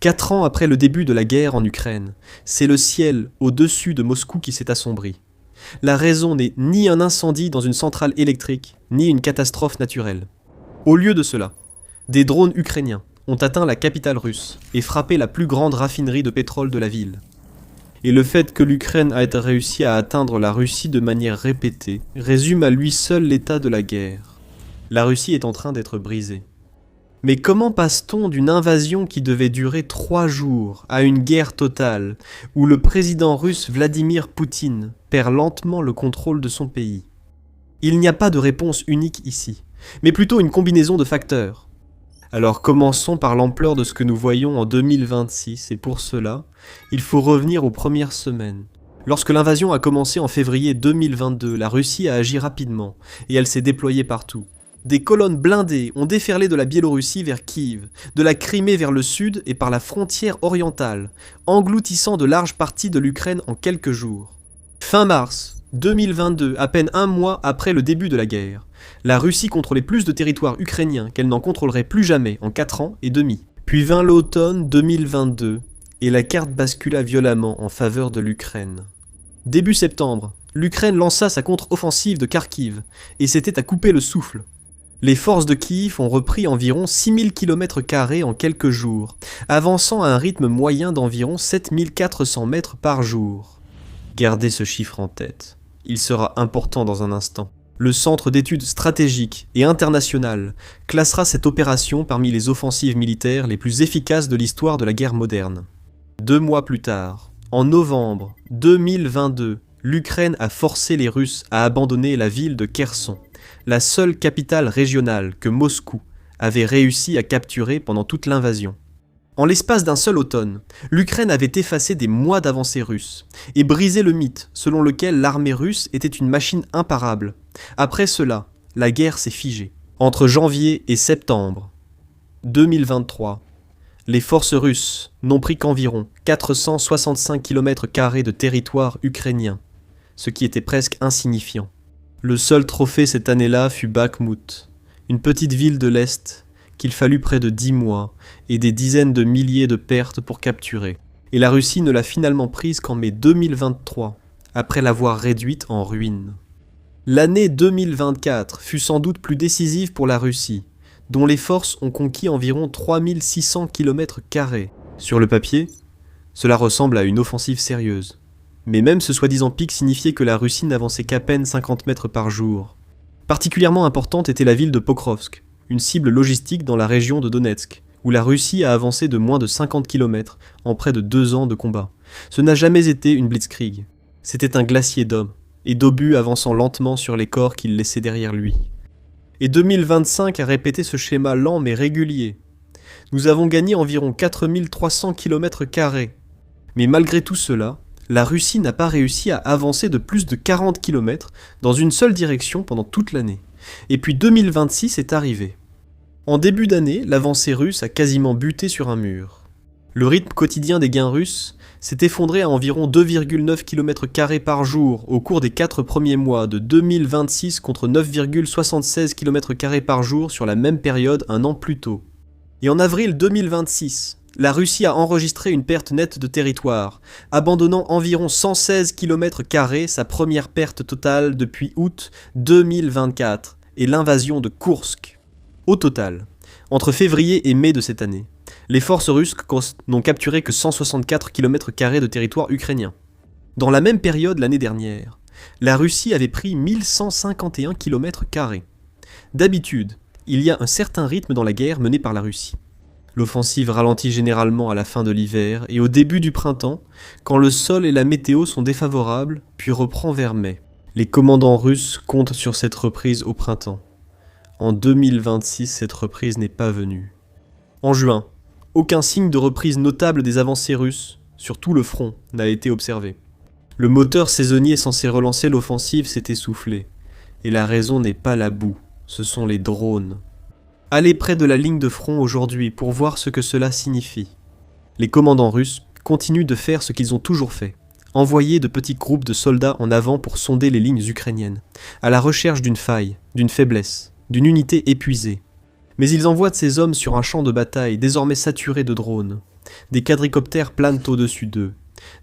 4 ans après le début de la guerre en Ukraine, c'est le ciel au-dessus de Moscou qui s'est assombri. La raison n'est ni un incendie dans une centrale électrique, ni une catastrophe naturelle. Au lieu de cela, des drones ukrainiens ont atteint la capitale russe et frappé la plus grande raffinerie de pétrole de la ville. Et le fait que l'Ukraine ait réussi à atteindre la Russie de manière répétée résume à lui seul l'état de la guerre. La Russie est en train d'être brisée. Mais comment passe-t-on d'une invasion qui devait durer 3 jours à une guerre totale où le président russe Vladimir Poutine perd lentement le contrôle de son pays? Il n'y a pas de réponse unique ici, mais plutôt une combinaison de facteurs. Alors commençons par l'ampleur de ce que nous voyons en 2026 et pour cela, il faut revenir aux premières semaines. Lorsque l'invasion a commencé en février 2022, la Russie a agi rapidement et elle s'est déployée partout. Des colonnes blindées ont déferlé de la Biélorussie vers Kiev, de la Crimée vers le sud et par la frontière orientale, engloutissant de larges parties de l'Ukraine en quelques jours. Fin mars 2022, à peine un mois après le début de la guerre, la Russie contrôlait plus de territoires ukrainiens qu'elle n'en contrôlerait plus jamais en 4 ans et demi. Puis vint l'automne 2022 et la carte bascula violemment en faveur de l'Ukraine. Début septembre, l'Ukraine lança sa contre-offensive de Kharkiv et c'était à couper le souffle. Les forces de Kiev ont repris environ 6000 km² en quelques jours, avançant à un rythme moyen d'environ 7400 mètres par jour. Gardez ce chiffre en tête, il sera important dans un instant. Le Centre d'études stratégiques et internationales classera cette opération parmi les offensives militaires les plus efficaces de l'histoire de la guerre moderne. 2 mois plus tard, en novembre 2022, l'Ukraine a forcé les Russes à abandonner la ville de Kherson, la seule capitale régionale que Moscou avait réussi à capturer pendant toute l'invasion. En l'espace d'un seul automne, l'Ukraine avait effacé des mois d'avancée russe et brisé le mythe selon lequel l'armée russe était une machine imparable. Après cela, la guerre s'est figée. Entre janvier et septembre 2023, les forces russes n'ont pris qu'environ 465 km² de territoire ukrainien, ce qui était presque insignifiant. Le seul trophée cette année-là fut Bakhmout, une petite ville de l'Est qu'il fallut près de 10 mois et des dizaines de milliers de pertes pour capturer. Et la Russie ne l'a finalement prise qu'en mai 2023, après l'avoir réduite en ruines. L'année 2024 fut sans doute plus décisive pour la Russie, dont les forces ont conquis environ 3600 km². Sur le papier, cela ressemble à une offensive sérieuse. Mais même ce soi-disant pic signifiait que la Russie n'avançait qu'à peine 50 mètres par jour. Particulièrement importante était la ville de Pokrovsk, une cible logistique dans la région de Donetsk, où la Russie a avancé de moins de 50 km en près de 2 ans de combat. Ce n'a jamais été une blitzkrieg. C'était un glacier d'hommes, et d'obus avançant lentement sur les corps qu'il laissait derrière lui. Et 2025 a répété ce schéma lent mais régulier. Nous avons gagné environ 4300 km². Mais malgré tout cela, la Russie n'a pas réussi à avancer de plus de 40 km dans une seule direction pendant toute l'année. Et puis 2026 est arrivé. En début d'année, l'avancée russe a quasiment buté sur un mur. Le rythme quotidien des gains russes s'est effondré à environ 2,9 km² par jour au cours des 4 premiers mois de 2026 contre 9,76 km² par jour sur la même période un an plus tôt. Et en avril 2026, la Russie a enregistré une perte nette de territoire, abandonnant environ 116 km², sa première perte totale depuis août 2024, et l'invasion de Koursk. Au total, entre février et mai de cette année, les forces russes n'ont capturé que 164 km² de territoire ukrainien. Dans la même période l'année dernière, la Russie avait pris 1151 km². D'habitude, il y a un certain rythme dans la guerre menée par la Russie. L'offensive ralentit généralement à la fin de l'hiver et au début du printemps, quand le sol et la météo sont défavorables, puis reprend vers mai. Les commandants russes comptent sur cette reprise au printemps. En 2026, cette reprise n'est pas venue. En juin, aucun signe de reprise notable des avancées russes, sur tout le front, n'a été observé. Le moteur saisonnier censé relancer l'offensive s'est essoufflé. Et la raison n'est pas la boue, ce sont les drones. Allez près de la ligne de front aujourd'hui pour voir ce que cela signifie. Les commandants russes continuent de faire ce qu'ils ont toujours fait, envoyer de petits groupes de soldats en avant pour sonder les lignes ukrainiennes, à la recherche d'une faille, d'une faiblesse, d'une unité épuisée. Mais ils envoient ces hommes sur un champ de bataille désormais saturé de drones. Des quadricoptères planent au-dessus d'eux.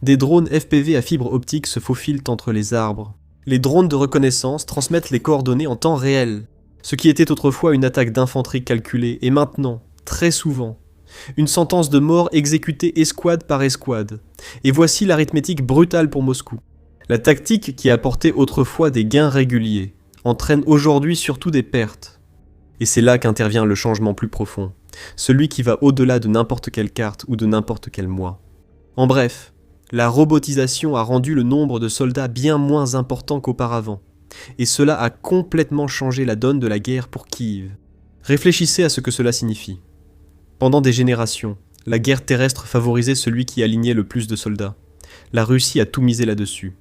Des drones FPV à fibre optique se faufilent entre les arbres. Les drones de reconnaissance transmettent les coordonnées en temps réel. Ce qui était autrefois une attaque d'infanterie calculée est maintenant, très souvent, une sentence de mort exécutée escouade par escouade. Et voici l'arithmétique brutale pour Moscou. La tactique qui apportait autrefois des gains réguliers entraîne aujourd'hui surtout des pertes. Et c'est là qu'intervient le changement plus profond, celui qui va au-delà de n'importe quelle carte ou de n'importe quel mois. En bref, la robotisation a rendu le nombre de soldats bien moins important qu'auparavant, et cela a complètement changé la donne de la guerre pour Kiev. Réfléchissez à ce que cela signifie. Pendant des générations, la guerre terrestre favorisait celui qui alignait le plus de soldats. La Russie a tout misé là-dessus.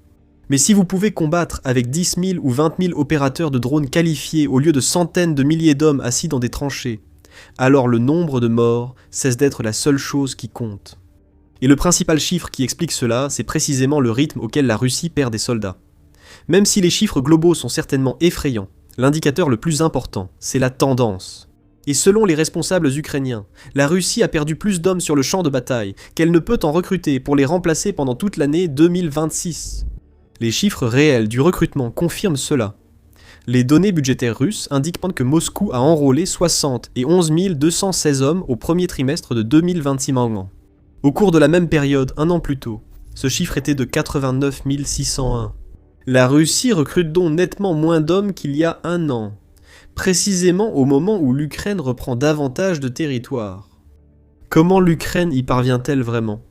Mais si vous pouvez combattre avec 10 000 ou 20 000 opérateurs de drones qualifiés au lieu de centaines de milliers d'hommes assis dans des tranchées, alors le nombre de morts cesse d'être la seule chose qui compte. Et le principal chiffre qui explique cela, c'est précisément le rythme auquel la Russie perd des soldats. Même si les chiffres globaux sont certainement effrayants, l'indicateur le plus important, c'est la tendance. Et selon les responsables ukrainiens, la Russie a perdu plus d'hommes sur le champ de bataille qu'elle ne peut en recruter pour les remplacer pendant toute l'année 2026. Les chiffres réels du recrutement confirment cela. Les données budgétaires russes indiquent que Moscou a enrôlé 60 et 11 216 hommes au premier trimestre de 2026 maintenant. Au cours de la même période, un an plus tôt, ce chiffre était de 89 601. La Russie recrute donc nettement moins d'hommes qu'il y a un an, précisément au moment où l'Ukraine reprend davantage de territoire. Comment l'Ukraine y parvient-elle vraiment ?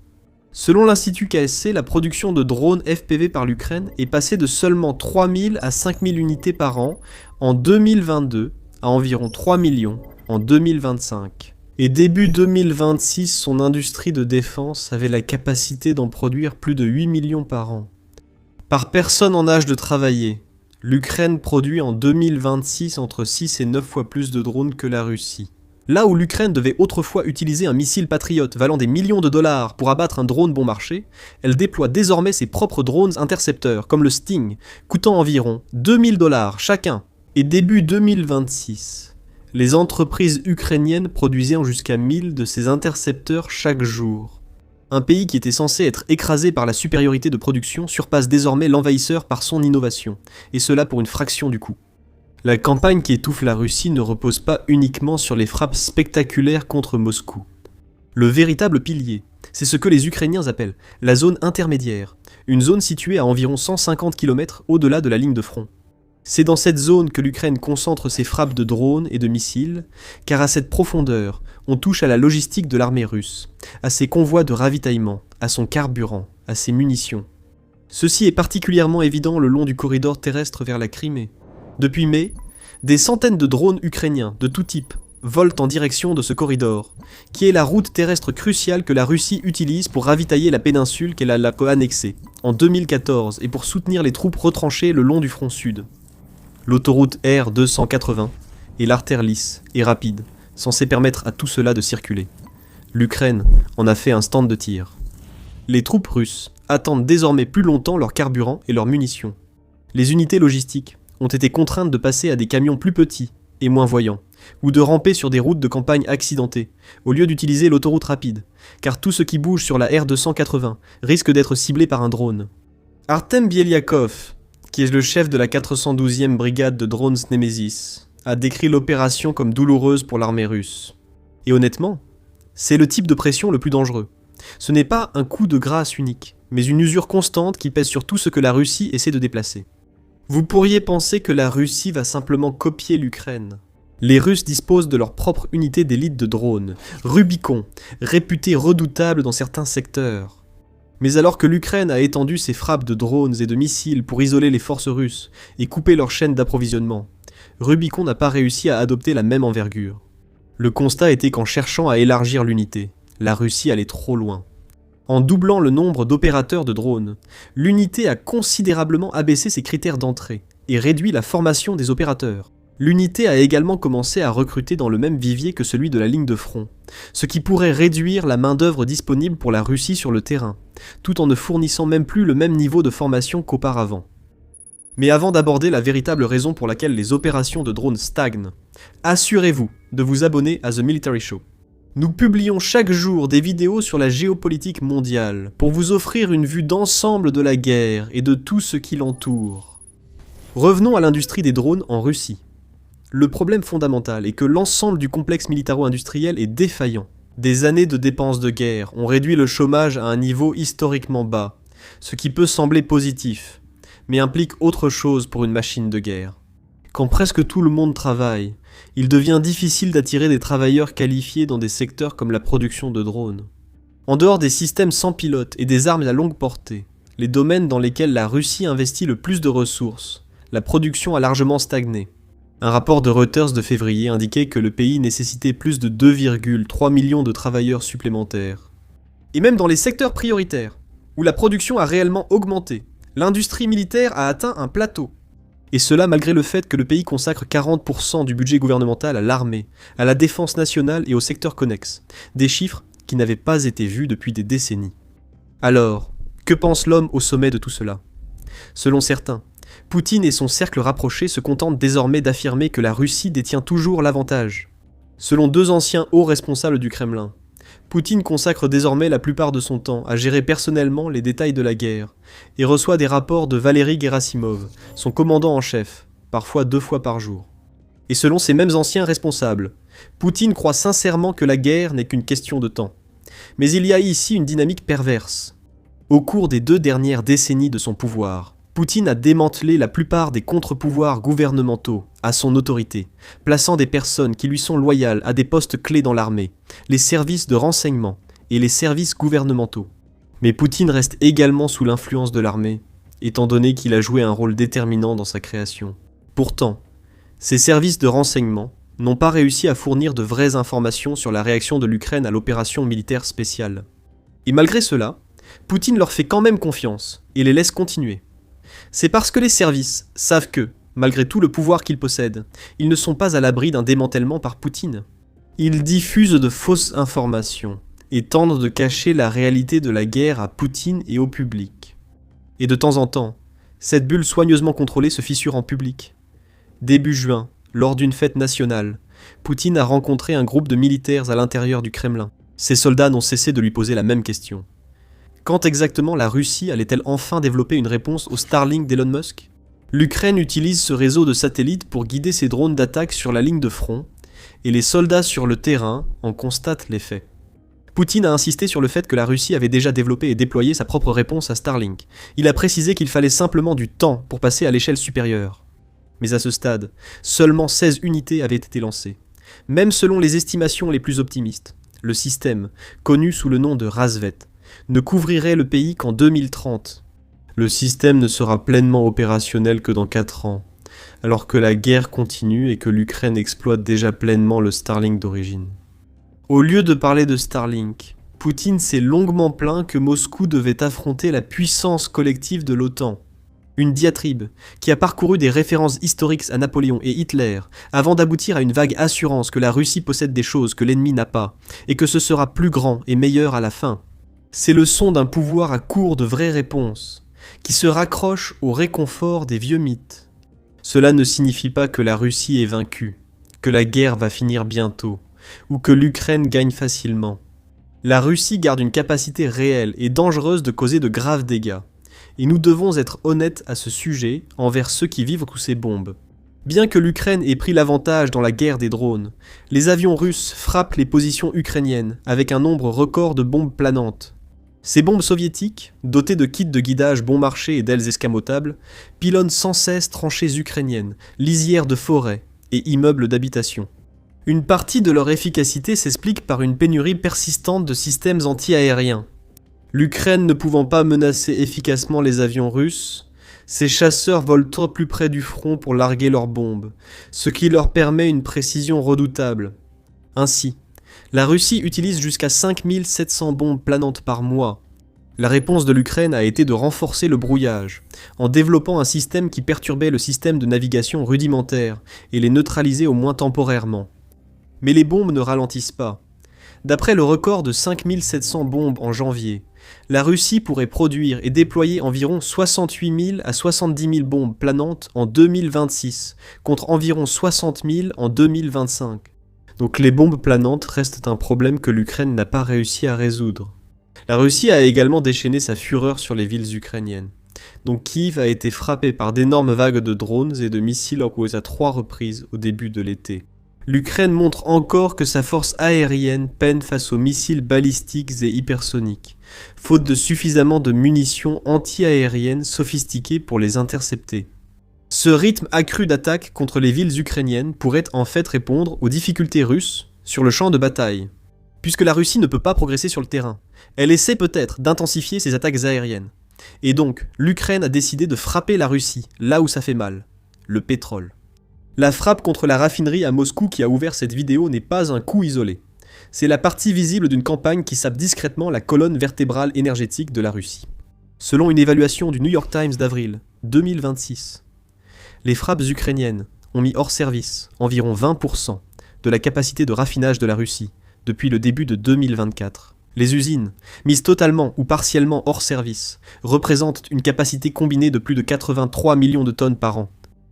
Selon l'Institut KSC, la production de drones FPV par l'Ukraine est passée de seulement 3 000 à 5 000 unités par an en 2022 à environ 3 millions en 2025. Et début 2026, son industrie de défense avait la capacité d'en produire plus de 8 millions par an. Par personne en âge de travailler, l'Ukraine produit en 2026 entre 6 et 9 fois plus de drones que la Russie. Là où l'Ukraine devait autrefois utiliser un missile Patriot valant des millions de dollars pour abattre un drone bon marché, elle déploie désormais ses propres drones intercepteurs, comme le Sting, coûtant environ 2000 $ chacun. Et début 2026, les entreprises ukrainiennes produisaient jusqu'à 1000 de ces intercepteurs chaque jour. Un pays qui était censé être écrasé par la supériorité de production surpasse désormais l'envahisseur par son innovation, et cela pour une fraction du coût. La campagne qui étouffe la Russie ne repose pas uniquement sur les frappes spectaculaires contre Moscou. Le véritable pilier, c'est ce que les Ukrainiens appellent la zone intermédiaire, une zone située à environ 150 km au-delà de la ligne de front. C'est dans cette zone que l'Ukraine concentre ses frappes de drones et de missiles, car à cette profondeur, on touche à la logistique de l'armée russe, à ses convois de ravitaillement, à son carburant, à ses munitions. Ceci est particulièrement évident le long du corridor terrestre vers la Crimée. Depuis mai, des centaines de drones ukrainiens de tout type volent en direction de ce corridor, qui est la route terrestre cruciale que la Russie utilise pour ravitailler la péninsule qu'elle a annexée en 2014 et pour soutenir les troupes retranchées le long du front sud. L'autoroute R280 est l'artère lisse et rapide, censée permettre à tout cela de circuler. L'Ukraine en a fait un stand de tir. Les troupes russes attendent désormais plus longtemps leur carburant et leurs munitions. Les unités logistiques ont été contraintes de passer à des camions plus petits et moins voyants, ou de ramper sur des routes de campagne accidentées, au lieu d'utiliser l'autoroute rapide, car tout ce qui bouge sur la R280 risque d'être ciblé par un drone. Artem Bieliakov, qui est le chef de la 412e brigade de drones Nemesis, a décrit l'opération comme douloureuse pour l'armée russe. Et honnêtement, c'est le type de pression le plus dangereux. Ce n'est pas un coup de grâce unique, mais une usure constante qui pèse sur tout ce que la Russie essaie de déplacer. Vous pourriez penser que la Russie va simplement copier l'Ukraine. Les Russes disposent de leur propre unité d'élite de drones, Rubicon, réputée redoutable dans certains secteurs. Mais alors que l'Ukraine a étendu ses frappes de drones et de missiles pour isoler les forces russes et couper leur chaîne d'approvisionnement, Rubicon n'a pas réussi à adopter la même envergure. Le constat était qu'en cherchant à élargir l'unité, la Russie allait trop loin. En doublant le nombre d'opérateurs de drones, l'unité a considérablement abaissé ses critères d'entrée et réduit la formation des opérateurs. L'unité a également commencé à recruter dans le même vivier que celui de la ligne de front, ce qui pourrait réduire la main-d'œuvre disponible pour la Russie sur le terrain, tout en ne fournissant même plus le même niveau de formation qu'auparavant. Mais avant d'aborder la véritable raison pour laquelle les opérations de drones stagnent, assurez-vous de vous abonner à The Military Show. Nous publions chaque jour des vidéos sur la géopolitique mondiale pour vous offrir une vue d'ensemble de la guerre et de tout ce qui l'entoure. Revenons à l'industrie des drones en Russie. Le problème fondamental est que l'ensemble du complexe militaro-industriel est défaillant. Des années de dépenses de guerre ont réduit le chômage à un niveau historiquement bas, ce qui peut sembler positif, mais implique autre chose pour une machine de guerre. Quand presque tout le monde travaille, il devient difficile d'attirer des travailleurs qualifiés dans des secteurs comme la production de drones. En dehors des systèmes sans pilote et des armes à longue portée, les domaines dans lesquels la Russie investit le plus de ressources, la production a largement stagné. Un rapport de Reuters de février indiquait que le pays nécessitait plus de 2,3 millions de travailleurs supplémentaires. Et même dans les secteurs prioritaires, où la production a réellement augmenté, l'industrie militaire a atteint un plateau. Et cela malgré le fait que le pays consacre 40% du budget gouvernemental à l'armée, à la défense nationale et au secteur connexe, des chiffres qui n'avaient pas été vus depuis des décennies. Alors, que pense l'homme au sommet de tout cela ? Selon certains, Poutine et son cercle rapproché se contentent désormais d'affirmer que la Russie détient toujours l'avantage. Selon deux anciens hauts responsables du Kremlin, Poutine consacre désormais la plupart de son temps à gérer personnellement les détails de la guerre et reçoit des rapports de Valery Gerasimov, son commandant en chef, parfois 2 fois par jour. Et selon ces mêmes anciens responsables, Poutine croit sincèrement que la guerre n'est qu'une question de temps. Mais il y a ici une dynamique perverse. Au cours des 2 dernières décennies de son pouvoir, Poutine a démantelé la plupart des contre-pouvoirs gouvernementaux à son autorité, plaçant des personnes qui lui sont loyales à des postes clés dans l'armée, les services de renseignement et les services gouvernementaux. Mais Poutine reste également sous l'influence de l'armée, étant donné qu'il a joué un rôle déterminant dans sa création. Pourtant, ces services de renseignement n'ont pas réussi à fournir de vraies informations sur la réaction de l'Ukraine à l'opération militaire spéciale. Et malgré cela, Poutine leur fait quand même confiance et les laisse continuer. C'est parce que les services savent que, malgré tout le pouvoir qu'ils possèdent, ils ne sont pas à l'abri d'un démantèlement par Poutine. Ils diffusent de fausses informations et tentent de cacher la réalité de la guerre à Poutine et au public. Et de temps en temps, cette bulle soigneusement contrôlée se fissure en public. Début juin, lors d'une fête nationale, Poutine a rencontré un groupe de militaires à l'intérieur du Kremlin. Ces soldats n'ont cessé de lui poser la même question. Quand exactement la Russie allait-elle enfin développer une réponse au Starlink d'Elon Musk ? L'Ukraine utilise ce réseau de satellites pour guider ses drones d'attaque sur la ligne de front, et les soldats sur le terrain en constatent l'effet. Poutine a insisté sur le fait que la Russie avait déjà développé et déployé sa propre réponse à Starlink. Il a précisé qu'il fallait simplement du temps pour passer à l'échelle supérieure. Mais à ce stade, seulement 16 unités avaient été lancées. Même selon les estimations les plus optimistes, le système, connu sous le nom de Razvet, ne couvrirait le pays qu'en 2030. Le système ne sera pleinement opérationnel que dans 4 ans, alors que la guerre continue et que l'Ukraine exploite déjà pleinement le Starlink d'origine. Au lieu de parler de Starlink, Poutine s'est longuement plaint que Moscou devait affronter la puissance collective de l'OTAN. Une diatribe qui a parcouru des références historiques à Napoléon et Hitler avant d'aboutir à une vague assurance que la Russie possède des choses que l'ennemi n'a pas et que ce sera plus grand et meilleur à la fin. C'est le son d'un pouvoir à court de vraies réponses, qui se raccroche au réconfort des vieux mythes. Cela ne signifie pas que la Russie est vaincue, que la guerre va finir bientôt, ou que l'Ukraine gagne facilement. La Russie garde une capacité réelle et dangereuse de causer de graves dégâts, et nous devons être honnêtes à ce sujet envers ceux qui vivent sous ces bombes. Bien que l'Ukraine ait pris l'avantage dans la guerre des drones, les avions russes frappent les positions ukrainiennes avec un nombre record de bombes planantes. Ces bombes soviétiques, dotées de kits de guidage bon marché et d'ailes escamotables, pilonnent sans cesse tranchées ukrainiennes, lisières de forêts et immeubles d'habitation. Une partie de leur efficacité s'explique par une pénurie persistante de systèmes anti-aériens. L'Ukraine ne pouvant pas menacer efficacement les avions russes, ces chasseurs volent trop plus près du front pour larguer leurs bombes, ce qui leur permet une précision redoutable. Ainsi, la Russie utilise jusqu'à 5700 bombes planantes par mois. La réponse de l'Ukraine a été de renforcer le brouillage, en développant un système qui perturbait le système de navigation rudimentaire et les neutralisait au moins temporairement. Mais les bombes ne ralentissent pas. D'après le record de 5700 bombes en janvier, la Russie pourrait produire et déployer environ 68 000 à 70 000 bombes planantes en 2026, contre environ 60 000 en 2025. Donc les bombes planantes restent un problème que l'Ukraine n'a pas réussi à résoudre. La Russie a également déchaîné sa fureur sur les villes ukrainiennes. Donc Kiev a été frappé par d'énormes vagues de drones et de missiles envoyés à 3 reprises au début de l'été. L'Ukraine montre encore que sa force aérienne peine face aux missiles balistiques et hypersoniques, faute de suffisamment de munitions anti-aériennes sophistiquées pour les intercepter. Ce rythme accru d'attaque contre les villes ukrainiennes pourrait en fait répondre aux difficultés russes sur le champ de bataille. Puisque la Russie ne peut pas progresser sur le terrain, elle essaie peut-être d'intensifier ses attaques aériennes. Et donc, l'Ukraine a décidé de frapper la Russie, là où ça fait mal, le pétrole. La frappe contre la raffinerie à Moscou qui a ouvert cette vidéo n'est pas un coup isolé. C'est la partie visible d'une campagne qui sape discrètement la colonne vertébrale énergétique de la Russie. Selon une évaluation du New York Times d'avril 2026, les frappes ukrainiennes ont mis hors service environ 20% de la capacité de raffinage de la Russie depuis le début de 2024. Les usines, mises totalement ou partiellement hors service, représentent une capacité combinée de plus de 83 millions de tonnes par an.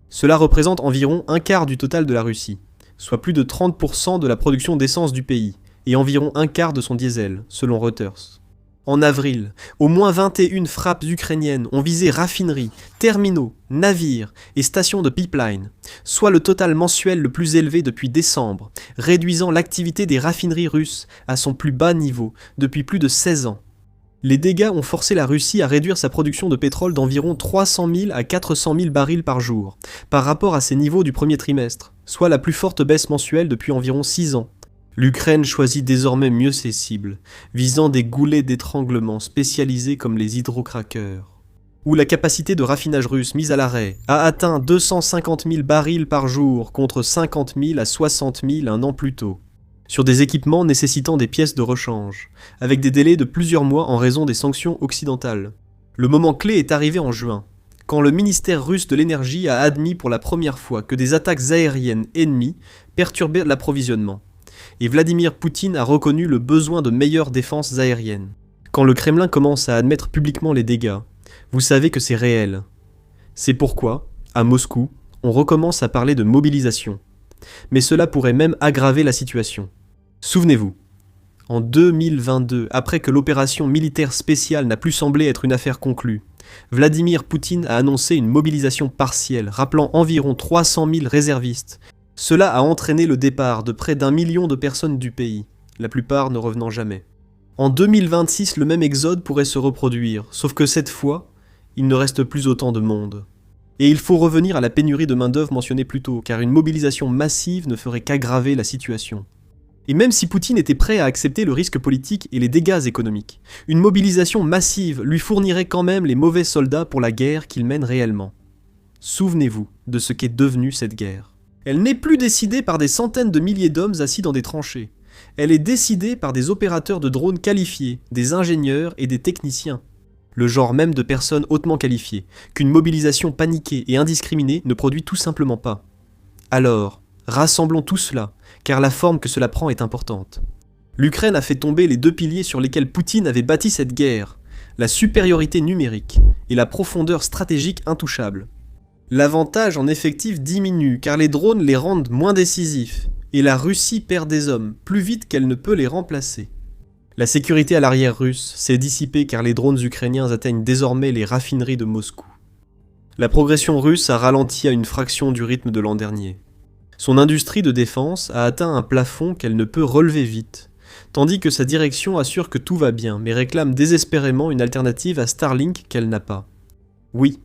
Cela représente environ un quart du total de la Russie, soit plus de 30% de la production d'essence du pays, et environ un quart de son diesel, selon Reuters. En avril, au moins 21 frappes ukrainiennes ont visé raffineries, terminaux, navires et stations de pipeline, soit le total mensuel le plus élevé depuis décembre, réduisant l'activité des raffineries russes à son plus bas niveau depuis plus de 16 ans. Les dégâts ont forcé la Russie à réduire sa production de pétrole d'environ 300 000 à 400 000 barils par jour, par rapport à ses niveaux du premier trimestre, soit la plus forte baisse mensuelle depuis environ 6 ans. L'Ukraine choisit désormais mieux ses cibles, visant des goulets d'étranglement spécialisés comme les hydrocrackers, où la capacité de raffinage russe mise à l'arrêt a atteint 250 000 barils par jour contre 50 000 à 60 000 un an plus tôt, sur des équipements nécessitant des pièces de rechange, avec des délais de plusieurs mois en raison des sanctions occidentales. Le moment clé est arrivé en juin, quand le ministère russe de l'énergie a admis pour la première fois que des attaques aériennes ennemies perturbaient l'approvisionnement. Et Vladimir Poutine a reconnu le besoin de meilleures défenses aériennes. Quand le Kremlin commence à admettre publiquement les dégâts, vous savez que c'est réel. C'est pourquoi, à Moscou, on recommence à parler de mobilisation. Mais cela pourrait même aggraver la situation. Souvenez-vous, en 2022, après que l'opération militaire spéciale n'a plus semblé être une affaire conclue, Vladimir Poutine a annoncé une mobilisation partielle, rappelant environ 300 000 réservistes. Cela a entraîné le départ de près d'1 million de personnes du pays, la plupart ne revenant jamais. En 2026, le même exode pourrait se reproduire, sauf que cette fois, il ne reste plus autant de monde. Et il faut revenir à la pénurie de main-d'œuvre mentionnée plus tôt, car une mobilisation massive ne ferait qu'aggraver la situation. Et même si Poutine était prêt à accepter le risque politique et les dégâts économiques, une mobilisation massive lui fournirait quand même les mauvais soldats pour la guerre qu'il mène réellement. Souvenez-vous de ce qu'est devenue cette guerre. Elle n'est plus décidée par des centaines de milliers d'hommes assis dans des tranchées. Elle est décidée par des opérateurs de drones qualifiés, des ingénieurs et des techniciens. Le genre même de personnes hautement qualifiées, qu'une mobilisation paniquée et indiscriminée ne produit tout simplement pas. Alors, rassemblons tout cela, car la forme que cela prend est importante. L'Ukraine a fait tomber les 2 piliers sur lesquels Poutine avait bâti cette guerre, la supériorité numérique et la profondeur stratégique intouchable. L'avantage en effectif diminue car les drones les rendent moins décisifs, et la Russie perd des hommes plus vite qu'elle ne peut les remplacer. La sécurité à l'arrière russe s'est dissipée car les drones ukrainiens atteignent désormais les raffineries de Moscou. La progression russe a ralenti à une fraction du rythme de l'an dernier. Son industrie de défense a atteint un plafond qu'elle ne peut relever vite, tandis que sa direction assure que tout va bien mais réclame désespérément une alternative à Starlink qu'elle n'a pas. Oui,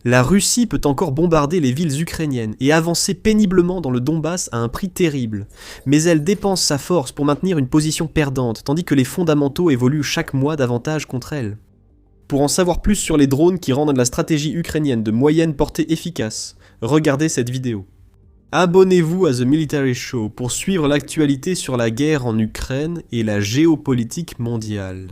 la Russie peut encore bombarder les villes ukrainiennes et avancer péniblement dans le Donbass à un prix terrible, mais elle dépense sa force pour maintenir une position perdante, tandis que les fondamentaux évoluent chaque mois davantage contre elle. Pour en savoir plus sur les drones qui rendent la stratégie ukrainienne de moyenne portée efficace, regardez cette vidéo. Abonnez-vous à The Military Show pour suivre l'actualité sur la guerre en Ukraine et la géopolitique mondiale.